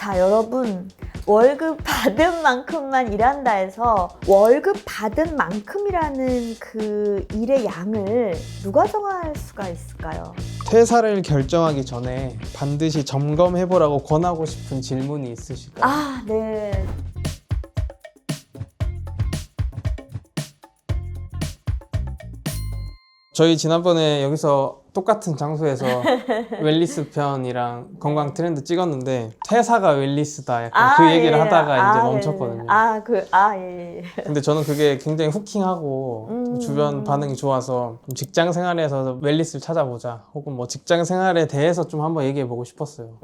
자, 여러분, 월급 받은 만큼만 일한다 해서 월급 받은 만큼이라는 그 일의 양을 누가 정할 수가 있을까요? 퇴사를 결정하기 전에 반드시 점검해보라고 권하고 싶은 질문이 있으실까요? 아, 네. 저희 지난번에 여기서 똑같은 장소에서 웰리스 편이랑 건강 트렌드 찍었는데 퇴사가 웰리스다 약간 그 얘기를 예. 하다가 이제 네네. 멈췄거든요. 예. 근데 저는 그게 굉장히 후킹하고 주변 반응이 좋아서 좀 직장 생활에서 웰리스를 찾아보자 혹은 뭐 직장 생활에 대해서 좀 한번 얘기해보고 싶었어요.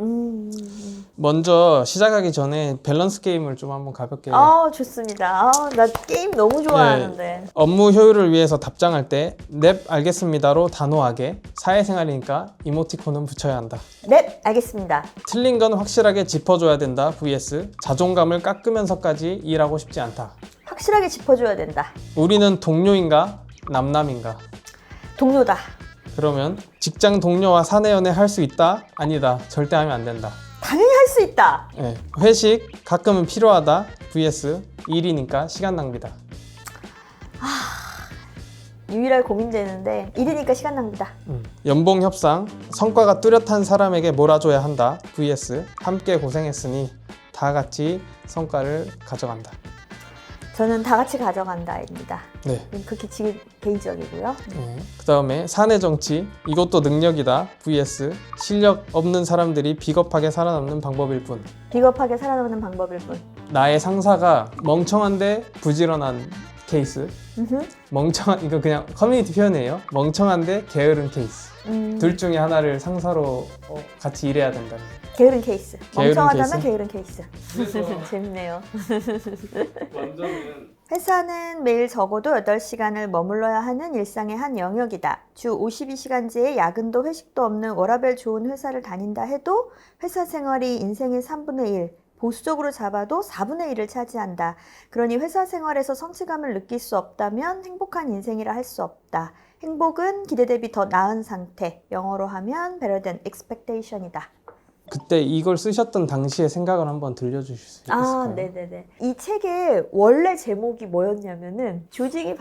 먼저 시작하기 전에 밸런스 게임을 좀 한번 가볍게 좋습니다. 나 게임 너무 좋아하는데. 업무 효율을 위해서 답장할 때 넵 알겠습니다로 단호하게, 사회생활이니까 이모티콘은 붙여야 한다. 네, 알겠습니다. 틀린 건 확실하게 짚어줘야 된다 vs 자존감을 깎으면서까지 일하고 싶지 않다. 확실하게 짚어줘야 된다. 우리는 동료인가 남남인가? 동료다. 그러면 직장 동료와 사내 연애 할 수 있다? 아니다. 절대 하면 안 된다. 당연히 할 수 있다. 네. 회식 가끔은 필요하다 vs 일이니까 시간 낭비다. 유일하게 고민되는데 일이니까 시간 낭비다. 연봉 협상 성과가 뚜렷한 사람에게 몰아줘야 한다 vs 함께 고생했으니 다 같이 성과를 가져간다. 저는 다 같이 가져간다입니다. 네. 그렇게 개인적이고요. 그 다음에 사내 정치 이것도 능력이다 vs 실력 없는 사람들이 비겁하게 살아남는 방법일 뿐. 비겁하게 살아남는 방법일 뿐. 나의 상사가 멍청한데 부지런한 케이스. 멍청한, 이거 그냥 커뮤니티 표현이에요. 멍청한데 게으른 케이스. 둘 중에 하나를 상사로 같이 일해야 된다는. 게으른 케이스. 게으른 멍청하다면 케이스? 게으른 케이스. 재밌네요. 완전은 회사는 매일 적어도 8시간을 머물러야 하는 일상의 한 영역이다. 주 52시간제에 야근도 회식도 없는 워라밸 좋은 회사를 다닌다 해도 회사 생활이 인생의 3분의 1, 보수적으로 잡아도 4분의 1을 차지한다. 그러니 회사 생활에서 성취감을 느낄 수 없다면 행복한 인생이라 할 수 없다. 행복은 기대 대비 더 나은 상태. 영어로 하면 better than expectation이다. 그때 이걸 쓰셨던 당시의 생각을 한번 들려주실 수 있을까요? 네네네. 이 책의 원래 제목이 뭐였냐면은 조직이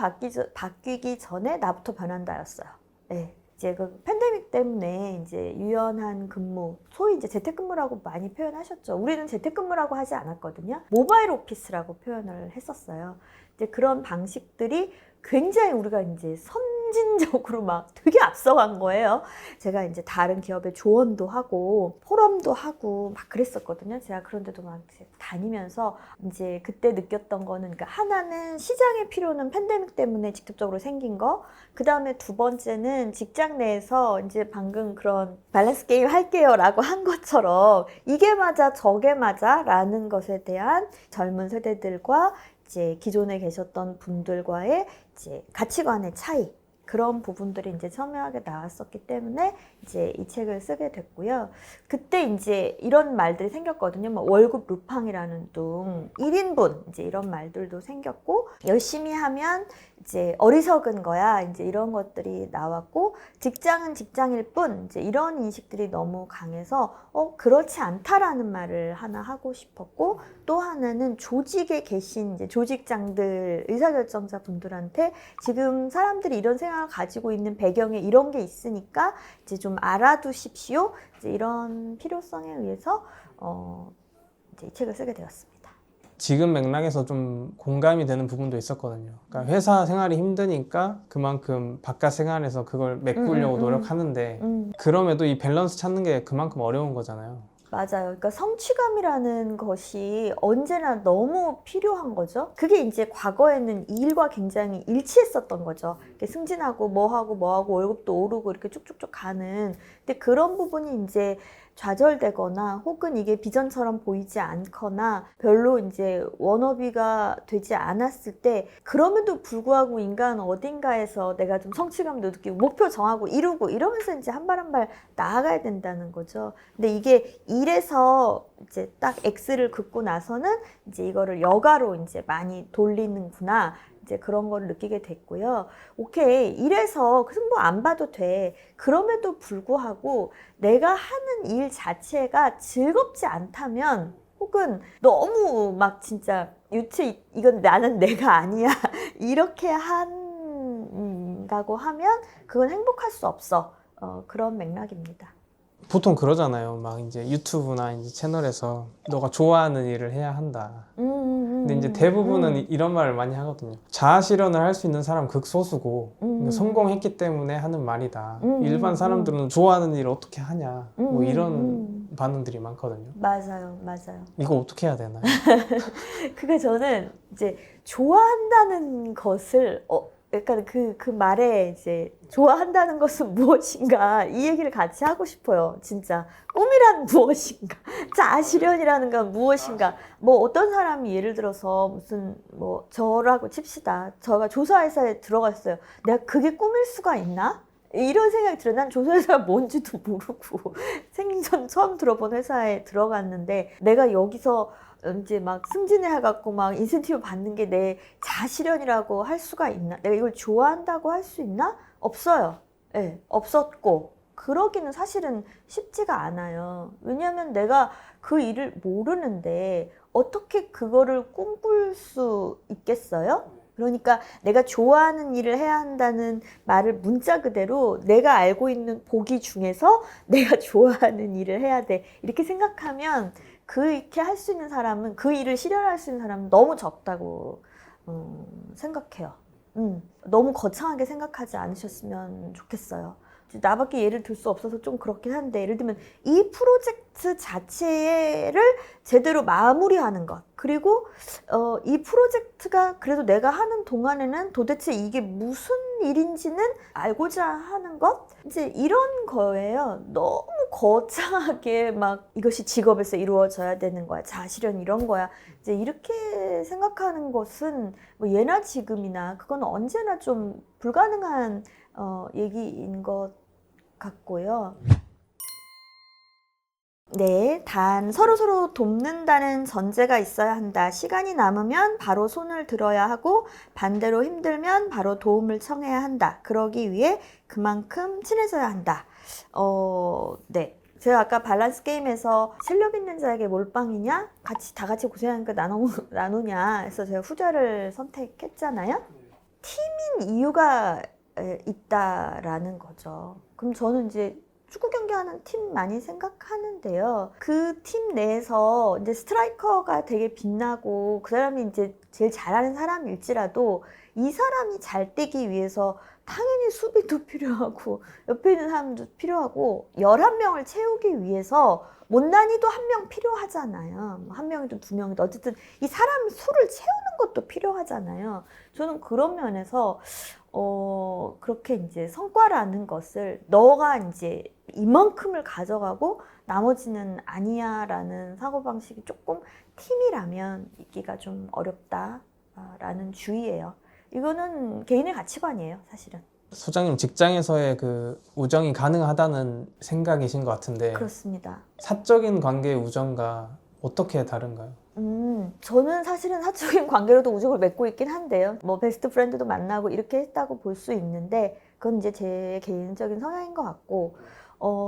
바뀌기 전에 나부터 변한다였어요. 네. 이제 그 팬데믹 때문에 이제 유연한 근무, 소위 이제 재택근무라고 많이 표현하셨죠. 우리는 재택근무라고 하지 않았거든요. 모바일 오피스라고 표현을 했었어요. 이제 그런 방식들이 굉장히 우리가 이제 선진적으로 막 되게 앞서간 거예요. 제가 이제 다른 기업에 조언도 하고 포럼도 하고 막 그랬었거든요. 제가 그런데도 막 다니면서 이제 그때 느꼈던 거는, 그러니까 하나는 시장의 필요는 팬데믹 때문에 직접적으로 생긴 거, 그 다음에 두 번째는 직장 내에서 이제 방금 그런 밸런스 게임 할게요 라고 한 것처럼 이게 맞아 저게 맞아 라는 것에 대한 젊은 세대들과 이제 기존에 계셨던 분들과의 이제 가치관의 차이, 그런 부분들이 이제 첨예하게 나왔었기 때문에 이제 이 책을 쓰게 됐고요. 그때 이제 이런 말들이 생겼거든요. 뭐 월급 루팡이라는 둥, 1인분 이제 이런 말들도 생겼고, 열심히 하면 이제 어리석은 거야 이제 이런 것들이 나왔고, 직장은 직장일 뿐 이제 이런 인식들이 너무 강해서 그렇지 않다라는 말을 하나 하고 싶었고, 또 하나는 조직에 계신 이제 조직장들, 의사결정자 분들한테 지금 사람들이 이런 생각을 가지고 있는 배경에 이런 게 있으니까 이제 좀 알아두십시오. 이제 이런 필요성에 의해서 이제 이 책을 쓰게 되었습니다. 지금 맥락에서 좀 공감이 되는 부분도 있었거든요. 그러니까 회사 생활이 힘드니까 그만큼 바깥 생활에서 그걸 메꾸려고 노력하는데 그럼에도 이 밸런스 찾는 게 그만큼 어려운 거잖아요. 맞아요. 그러니까 성취감이라는 것이 언제나 너무 필요한 거죠. 그게 이제 과거에는 이 일과 굉장히 일치했었던 거죠. 이렇게 승진하고 뭐하고 월급도 오르고 이렇게 쭉쭉쭉 가는. 근데 그런 부분이 이제 좌절되거나 혹은 이게 비전처럼 보이지 않거나 별로 이제 워너비가 되지 않았을 때, 그럼에도 불구하고 인간 어딘가에서 내가 좀 성취감도 느끼고 목표 정하고 이루고 이러면서 이제 한 발 한 발 나아가야 된다는 거죠. 근데 이게 일에서 이제 딱 X를 긋고 나서는 이제 이거를 여가로 이제 많이 돌리는구나. 이제 그런 걸 느끼게 됐고요. 오케이, 이래서 승부 안 봐도 돼. 그럼에도 불구하고 내가 하는 일 자체가 즐겁지 않다면 혹은 너무 막 진짜 유체 이건 나는 내가 아니야 이렇게 한다고 하면 그건 행복할 수 없어. 그런 맥락입니다. 보통 그러잖아요. 막 이제 유튜브나 이제 채널에서 너가 좋아하는 일을 해야 한다. 근데 이제 대부분은 이런 말을 많이 하거든요. 자아 실현을 할 수 있는 사람 극소수고 근데 성공했기 때문에 하는 말이다. 일반 사람들은 좋아하는 일을 어떻게 하냐. 뭐 이런 반응들이 많거든요. 맞아요, 맞아요. 이거 어떻게 해야 되나요? 그게 저는 이제 좋아한다는 것을 약간 그 말에 이제 좋아한다는 것은 무엇인가 이 얘기를 같이 하고 싶어요. 진짜 꿈이란 무엇인가, 자아 실현이라는 건 무엇인가. 뭐 어떤 사람이 예를 들어서 무슨 뭐 저라고 칩시다. 저가 조사회사에 들어갔어요. 내가 그게 꿈일 수가 있나? 이런 생각이 들어요. 난 조사회사가 뭔지도 모르고 생전 처음 들어본 회사에 들어갔는데 내가 여기서 이제 막 승진해갖고 막 인센티브 받는 게 내 자아실현이라고 할 수가 있나? 내가 이걸 좋아한다고 할 수 있나? 없어요. 네, 없었고 그러기는 사실은 쉽지가 않아요. 왜냐하면 내가 그 일을 모르는데 어떻게 그거를 꿈꿀 수 있겠어요? 그러니까 내가 좋아하는 일을 해야 한다는 말을 문자 그대로 내가 알고 있는 보기 중에서 내가 좋아하는 일을 해야 돼. 이렇게 생각하면 그렇게 할 수 있는 사람은, 그 일을 실현할 수 있는 사람은 너무 적다고 생각해요. 너무 거창하게 생각하지 않으셨으면 좋겠어요. 나밖에 예를 들 수 없어서 좀 그렇긴 한데, 예를 들면 이 프로젝트 자체를 제대로 마무리하는 것, 그리고 이 프로젝트가 그래도 내가 하는 동안에는 도대체 이게 무슨 일인지는 알고자 하는 것, 이제 이런 거예요. 너무 거창하게 막 이것이 직업에서 이루어져야 되는 거야, 자아실현 이런 거야, 이제 이렇게 생각하는 것은 뭐 예나 지금이나 그건 언제나 좀 불가능한 얘기인 것 같고요. 네, 단 서로서로 돕는다는 전제가 있어야 한다. 시간이 남으면 바로 손을 들어야 하고 반대로 힘들면 바로 도움을 청해야 한다. 그러기 위해 그만큼 친해져야 한다. 네. 제가 아까 밸런스 게임에서 실력 있는 자에게 몰빵이냐? 다 같이 고생하니까 나누냐? 해서 제가 후자를 선택했잖아요. 팀인 이유가 있다라는 거죠. 그럼 저는 이제 축구 경기하는 팀 많이 생각하는데요. 그 팀 내에서 이제 스트라이커가 되게 빛나고 그 사람이 이제 제일 잘하는 사람일지라도 이 사람이 잘 뛰기 위해서 당연히 수비도 필요하고 옆에 있는 사람도 필요하고 11명을 채우기 위해서 못난이도 한 명 필요하잖아요. 한 명이든 두 명이든 어쨌든 이 사람 수를 채우는 것도 필요하잖아요. 저는 그런 면에서 그렇게 이제 성과라는 것을 너가 이제 이만큼을 가져가고 나머지는 아니야라는 사고방식이 조금 팀이라면 있기가 좀 어렵다라는 주의예요. 이거는 개인의 가치관이에요, 사실은. 소장님 직장에서의 그 우정이 가능하다는 생각이신 것 같은데 그렇습니다. 사적인 관계의 우정과 어떻게 다른가요? 저는 사실은 사적인 관계로도 우정을 맺고 있긴 한데요. 뭐 베스트 프렌드도 만나고 이렇게 했다고 볼 수 있는데 그건 이제 제 개인적인 성향인 것 같고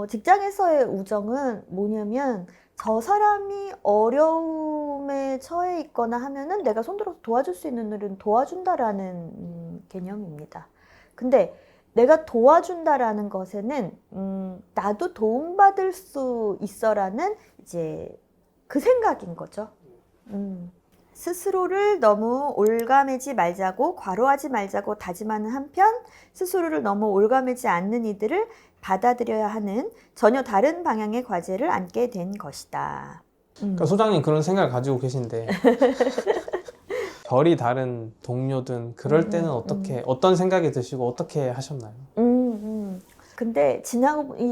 직장에서의 우정은 뭐냐면 저 사람이 어려움에 처해 있거나 하면은 내가 손들어서 도와줄 수 있는 일은 도와준다라는 개념입니다. 근데 내가 도와준다라는 것에는 나도 도움받을 수 있어라는 이제 그 생각인 거죠. 스스로를 너무 올가매지 말자고 과로하지 말자고 다짐하는 한편 스스로를 너무 올가매지 않는 이들을 받아들여야 하는 전혀 다른 방향의 과제를 안게 된 것이다. 그러니까 소장님 그런 생각을 가지고 계신데 별이 다른 동료든 그럴 때는 어떤 생각이 드시고 어떻게 하셨나요? 근데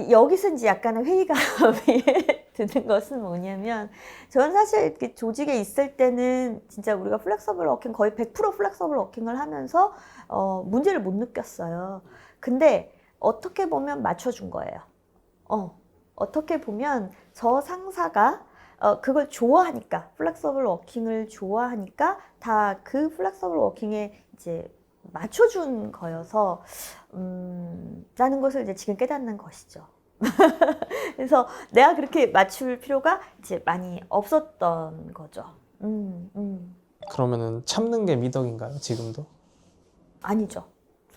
여기서 이제 약간의 회의감이 드는 것은 뭐냐면 저는 사실 이렇게 조직에 있을 때는 진짜 우리가 플렉서블 워킹 거의 100% 플렉서블 워킹을 하면서 문제를 못 느꼈어요. 근데 어떻게 보면 맞춰준 거예요. 어떻게 보면 저 상사가 그걸 좋아하니까 플렉서블 워킹을 좋아하니까 다 그 플렉서블 워킹에 이제 맞춰준 거여서 라는 것을 이제 지금 깨닫는 것이죠. 그래서 내가 그렇게 맞출 필요가 이제 많이 없었던 거죠. 그러면은 참는 게 미덕인가요? 지금도? 아니죠.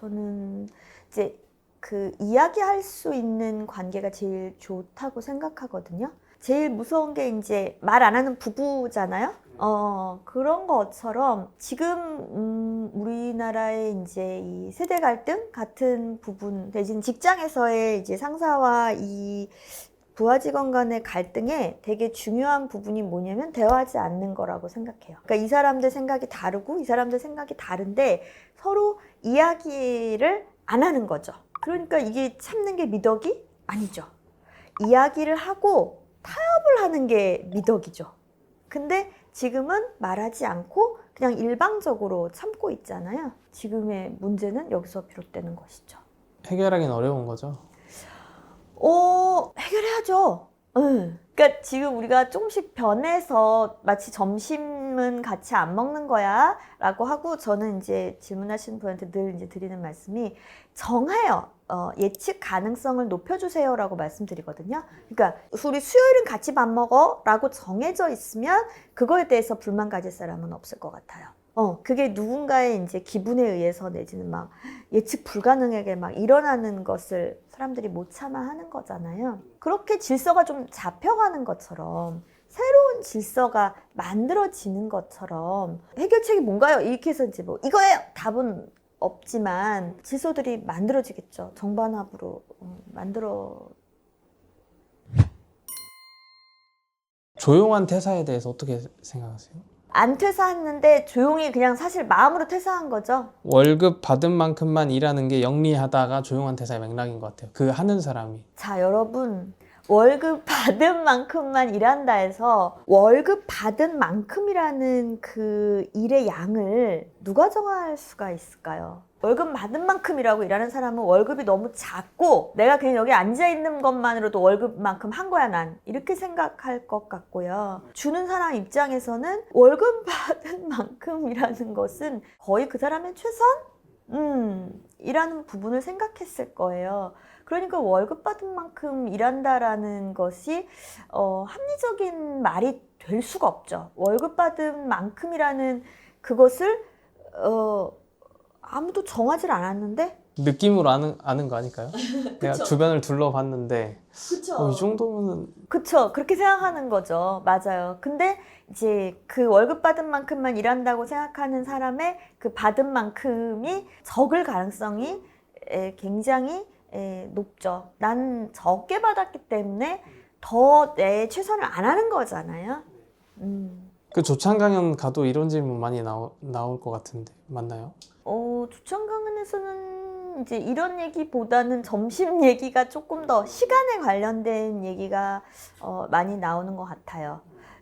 저는 이제 그 이야기할 수 있는 관계가 제일 좋다고 생각하거든요. 제일 무서운 게 이제 말 안 하는 부부잖아요. 그런 것처럼 지금 우리나라의 이제 이 세대 갈등 같은 부분, 대신 직장에서의 이제 상사와 이 부하 직원 간의 갈등에 되게 중요한 부분이 뭐냐면 대화하지 않는 거라고 생각해요. 그러니까 이 사람들 생각이 다르고 이 사람들 생각이 다른데 서로 이야기를 안 하는 거죠. 그러니까 이게 참는 게 미덕이 아니죠. 이야기를 하고 타협을 하는 게 미덕이죠. 근데 지금은 말하지 않고 그냥 일방적으로 참고 있잖아요. 지금의 문제는 여기서 비롯되는 것이죠. 해결하기는 어려운 거죠. 해결해야죠. 응. 그러니까 지금 우리가 조금씩 변해서 마치 점심은 같이 안 먹는 거야 라고 하고 저는 이제 질문하시는 분한테 늘 이제 드리는 말씀이 정해요. 예측 가능성을 높여주세요 라고 말씀드리거든요. 그러니까 우리 수요일은 같이 밥 먹어 라고 정해져 있으면 그거에 대해서 불만 가질 사람은 없을 것 같아요. 그게 누군가의 이제 기분에 의해서 내지는 막 예측 불가능하게 막 일어나는 것을 사람들이 못 참아 하는 거잖아요. 그렇게 질서가 좀 잡혀가는 것처럼 새로운 질서가 만들어지는 것처럼 해결책이 뭔가요? 이렇게 해서 이제 뭐 이거예요! 답은 없지만 질서들이 만들어지겠죠. 정반합으로 만들어. 조용한 퇴사에 대해서 어떻게 생각하세요? 안 퇴사했는데 조용히 그냥 사실 마음으로 퇴사한 거죠. 월급 받은 만큼만 일하는 게 영리하다가 조용한 퇴사의 맥락인 것 같아요. 그 하는 사람이. 자, 여러분. 월급 받은 만큼만 일한다 해서 월급 받은 만큼이라는 그 일의 양을 누가 정할 수가 있을까요? 월급 받은 만큼이라고 일하는 사람은 월급이 너무 작고 내가 그냥 여기 앉아있는 것만으로도 월급만큼 한 거야 난 이렇게 생각할 것 같고요. 주는 사람 입장에서는 월급 받은 만큼이라는 것은 거의 그 사람의 최선? 이라는 부분을 생각했을 거예요. 그러니까 월급 받은 만큼 일한다라는 것이 합리적인 말이 될 수가 없죠. 월급 받은 만큼이라는 그것을 아무도 정하질 않았는데 느낌으로 아는 거 아닐까요? 내가 주변을 둘러봤는데 이 정도면 그쵸. 그렇게 생각하는 거죠. 맞아요. 근데 이제 그 월급 받은 만큼만 일한다고 생각하는 사람의 그 받은 만큼이 적을 가능성이 굉장히 높죠. 난 적게 받았기 때문에 더 내 최선을 안 하는 거잖아요. 그 조창강연 가도 이런 질문 많이 나올 것 같은데 맞나요? 조창강연에서는 이제 이런 얘기보다는 점심 얘기가 조금 더 시간에 관련된 얘기가 많이 나오는 것 같아요.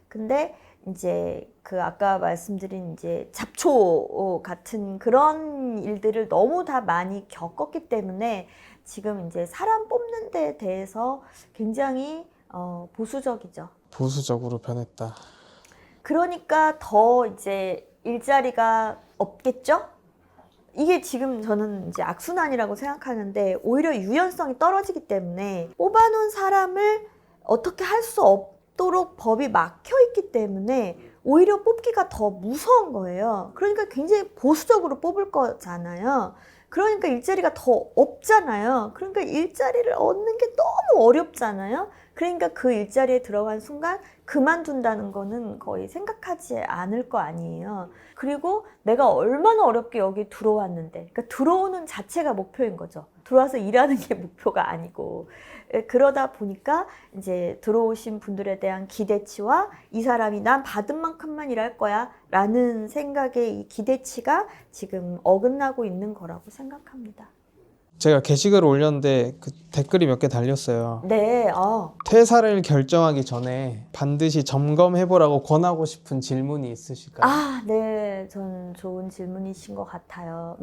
근데 이제 그 아까 말씀드린 이제 잡초 같은 그런 일들을 너무 다 많이 겪었기 때문에 지금 이제 사람 뽑는 데 대해서 굉장히 보수적이죠. 보수적으로 변했다. 그러니까 더 이제 일자리가 없겠죠? 이게 지금 저는 이제 악순환이라고 생각하는데 오히려 유연성이 떨어지기 때문에 뽑아놓은 사람을 어떻게 할 수 없도록 법이 막혀 있기 때문에 오히려 뽑기가 더 무서운 거예요. 그러니까 굉장히 보수적으로 뽑을 거잖아요. 그러니까 일자리가 더 없잖아요. 그러니까 일자리를 얻는 게 너무 어렵잖아요. 그러니까 그 일자리에 들어간 순간 그만둔다는 거는 거의 생각하지 않을 거 아니에요. 그리고 내가 얼마나 어렵게 여기 들어왔는데, 그러니까 들어오는 자체가 목표인 거죠. 들어와서 일하는 게 목표가 아니고. 그러다 보니까 이제 들어오신 분들에 대한 기대치와 이 사람이 난 받은 만큼만 일할 거야 라는 생각의 이 기대치가 지금 어긋나고 있는 거라고 생각합니다. 제가 게시글을 올렸는데 그 댓글이 몇 개 달렸어요. 네, 퇴사를 결정하기 전에 반드시 점검해보라고 권하고 싶은 질문이 있으실까요? 네, 전 좋은 질문이신 것 같아요.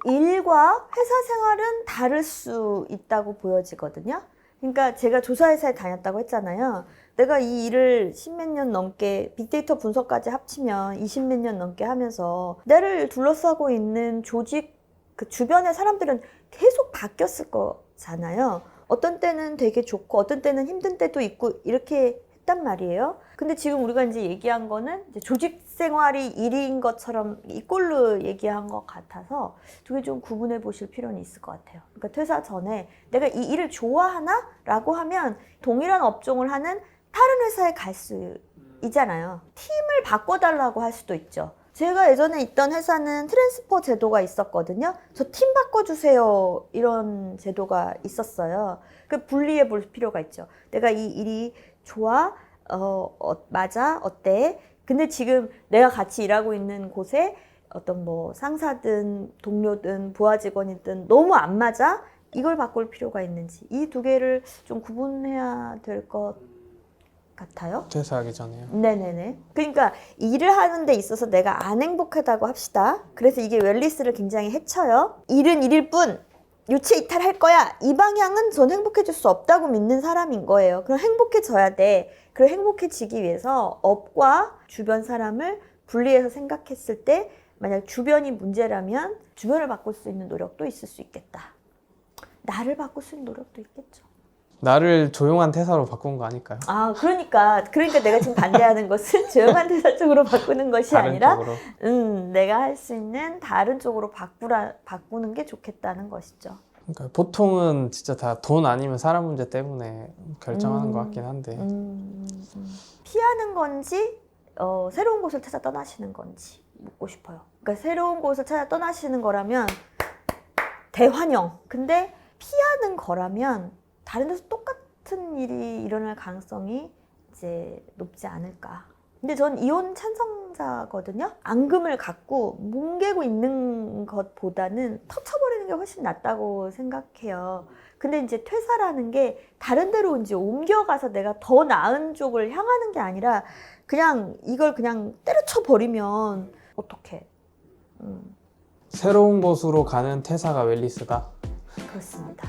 일과 회사 생활은 다를 수 있다고 보여지거든요. 그러니까 제가 조사회사에 다녔다고 했잖아요. 내가 이 일을 10몇 년 넘게 빅데이터 분석까지 합치면 20몇 년 넘게 하면서 나를 둘러싸고 있는 조직 그 주변의 사람들은 계속 바뀌었을 거잖아요. 어떤 때는 되게 좋고 어떤 때는 힘든 때도 있고 이렇게 했단 말이에요. 근데 지금 우리가 이제 얘기한 거는 이제 조직 생활이 일인 것처럼 이꼴로 얘기한 것 같아서 두 개 좀 구분해 보실 필요는 있을 것 같아요. 그러니까 퇴사 전에 내가 이 일을 좋아하나? 라고 하면 동일한 업종을 하는 다른 회사에 갈 수 있잖아요. 팀을 바꿔달라고 할 수도 있죠. 제가 예전에 있던 회사는 트랜스퍼 제도가 있었거든요. 저 팀 바꿔주세요. 이런 제도가 있었어요. 그 분리해 볼 필요가 있죠. 내가 이 일이 좋아? 맞아? 어때? 근데 지금 내가 같이 일하고 있는 곳에 어떤 뭐 상사든 동료든 부하 직원이든 너무 안 맞아? 이걸 바꿀 필요가 있는지 이 두 개를 좀 구분해야 될 것 같아요. 퇴사하기 전에요. 네네네. 그러니까 일을 하는 데 있어서 내가 안 행복하다고 합시다. 그래서 이게 웰리스를 굉장히 해쳐요. 일은 일일 뿐 유체 이탈할 거야. 이 방향은 전 행복해질 수 없다고 믿는 사람인 거예요. 그럼 행복해져야 돼. 그리고 행복해지기 위해서 업과 주변 사람을 분리해서 생각했을 때 만약 주변이 문제라면 주변을 바꿀 수 있는 노력도 있을 수 있겠다. 나를 바꿀 수 있는 노력도 있겠죠. 나를 조용한 퇴사로 바꾼 거 아닐까요? 아, 그러니까 내가 지금 반대하는 것은 조용한 퇴사 쪽으로 바꾸는 것이 다른 아니라 쪽으로. 내가 할 수 있는 다른 쪽으로 바꾸는 게 좋겠다는 것이죠. 그러니까 보통은 진짜 다 돈 아니면 사람 문제 때문에 결정하는 것 같긴 한데 피하는 건지 새로운 곳을 찾아 떠나시는 건지 묻고 싶어요. 그러니까 새로운 곳을 찾아 떠나시는 거라면 대환영. 근데 피하는 거라면 다른 데서 똑같은 일이 일어날 가능성이 이제 높지 않을까. 근데 전 이혼 찬성자거든요. 앙금을 갖고 뭉개고 있는 것보다는 터쳐버리는 게 훨씬 낫다고 생각해요. 근데 이제 퇴사라는 게 다른 데로 이제 옮겨가서 내가 더 나은 쪽을 향하는 게 아니라 그냥 이걸 그냥 때려쳐 버리면 어떡해. 새로운 곳으로 가는 퇴사가 웰리스다. 그렇습니다.